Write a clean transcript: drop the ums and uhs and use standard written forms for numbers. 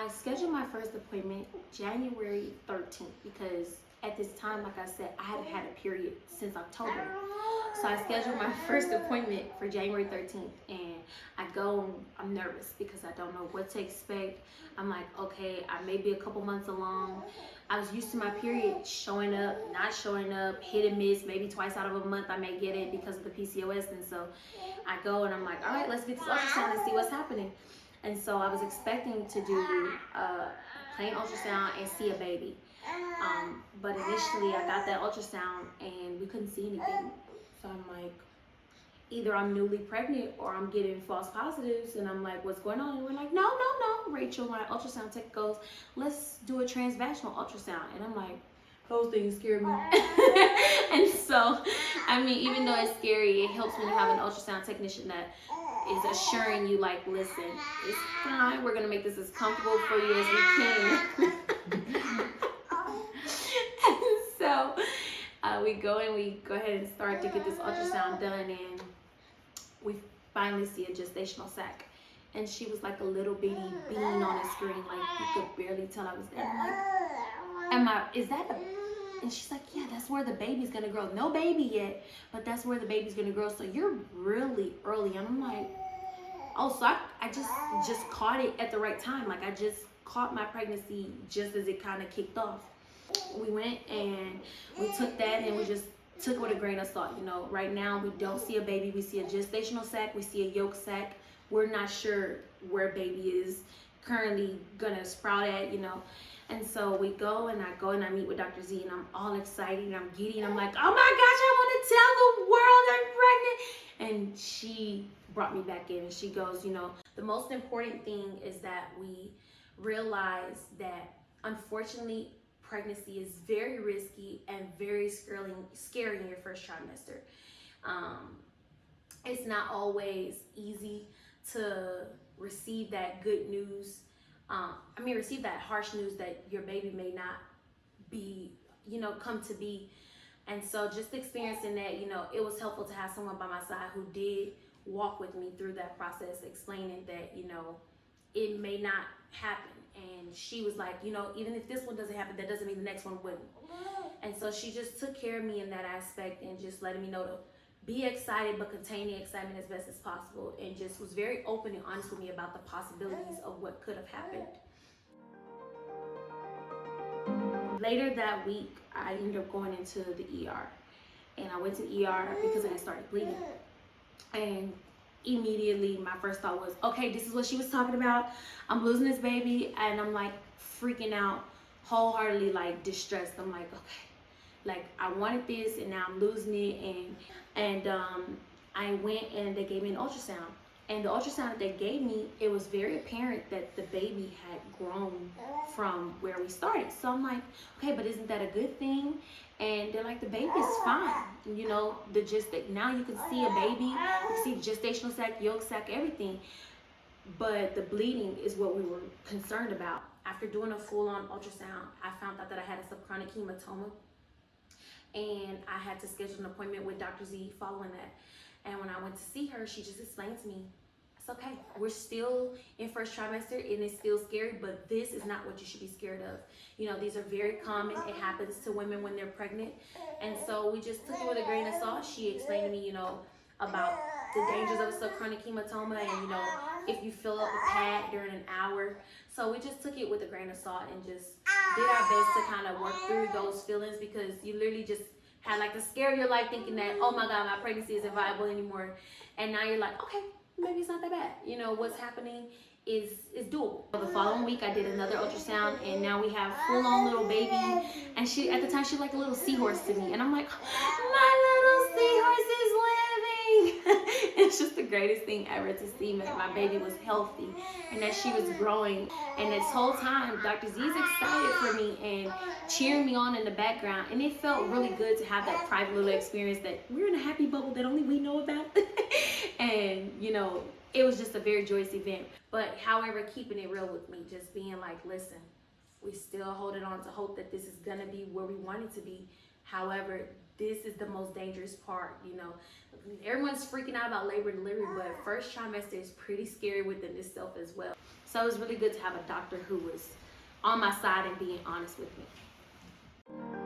I scheduled my first appointment January 13th because at this time, like I said, I hadn't had a period since October. So I scheduled my first appointment for January 13th, and I go, I'm nervous because I don't know what to expect. I'm like, okay, I may be a couple months along. I was used to my period showing up, not showing up, hit and miss, maybe twice out of a month I may get it because of the PCOS. And so I go and I'm like, all right, let's get this ultrasound and see what's happening. And so I was expecting to do a plain ultrasound and see a baby. But initially I got that ultrasound and we couldn't see anything. So I'm like, either I'm newly pregnant or I'm getting false positives. And I'm like, what's going on? And we're like, no. Rachel, my ultrasound tech goes, let's do a transvaginal ultrasound. And I'm like, those things scare me. And so, I mean, even though it's scary, it helps when you have an ultrasound technician that is assuring you, like, listen, it's fine. We're going to make this as comfortable for you as we can. And so we go ahead and start to get this ultrasound done, and we finally see a gestational sac. And she was like a little bitty bean on the screen, like you could barely tell I was there. I'm like, is that a... And she's like, yeah, that's where the baby's gonna grow. No baby yet, but that's where the baby's gonna grow. So you're really early. And I'm like, oh, so I just caught it at the right time. Like I just caught my pregnancy just as it kind of kicked off. We went and we took that and we just took it with a grain of salt. You know, right now we don't see a baby. We see a gestational sac. We see a yolk sac. We're not sure where baby is currently gonna sprout at, you know. And so we go and I meet with Dr. Z, and I'm all excited and I'm giddy and I'm like, oh my gosh, I want to tell the world I'm pregnant. And she brought me back in and she goes, you know, the most important thing is that we realize that unfortunately pregnancy is very risky and very scary in your first trimester. It's not always easy to receive that good news. Receive that harsh news that your baby may not be, you know, come to be. And so just experiencing that, you know, it was helpful to have someone by my side who did walk with me through that process, explaining that, you know, it may not happen. And she was like, you know, even if this one doesn't happen, that doesn't mean the next one wouldn't. And so she just took care of me in that aspect and just letting me know to be excited, but contain the excitement as best as possible, and just was very open and honest with me about the possibilities of what could have happened. Later that week, I ended up going into the ER, and I went to the ER because I had started bleeding. And immediately my first thought was, okay, this is what she was talking about. I'm losing this baby, and I'm like freaking out, wholeheartedly like distressed. I'm like, okay, like I wanted this and now I'm losing it. And I went and they gave me an ultrasound, and the ultrasound that they gave me, it was very apparent that the baby had grown from where we started. So I'm like, okay, but isn't that a good thing? And they're like, the baby is fine, you know, now you can see a baby, you can see the gestational sac, yolk sac, everything, but the bleeding is what we were concerned about. After doing a full-on ultrasound, I found out that I had a subchronic hematoma, and I had to schedule an appointment with Dr. Z following that. And when I went to see her, she just explained to me, it's okay, we're still in first trimester and it's still scary, but this is not what you should be scared of. You know, these are very common. It happens to women when they're pregnant. And so we just took it with a grain of salt. She explained to me, you know, about the dangers of a subchronic hematoma, and, you know, if you fill up a pad during an hour. So we just took it with a grain of salt and just did our best to kind of work through those feelings, because you literally just had like the scare of your life thinking that, oh my God, my pregnancy isn't viable anymore. And now you're like, okay, maybe it's not that bad. You know, what's happening is doable. The following week, I did another ultrasound, and now we have full-on little baby. And she, at the time, she was like a little seahorse to me. And I'm like, my little seahorse is living. It's just the greatest thing ever to see that my baby was healthy and that she was growing. And this whole time, Dr. Z is excited for me and cheering me on in the background. And it felt really good to have that private little experience that we're in a happy bubble that only we know about. And, you know, it was just a very joyous event. But however, keeping it real with me, just being like, listen, we still holding on to hope that this is gonna be where we want it to be. However, this is the most dangerous part, you know. Everyone's freaking out about labor and delivery, but first trimester is pretty scary within itself as well. So it was really good to have a doctor who was on my side and being honest with me.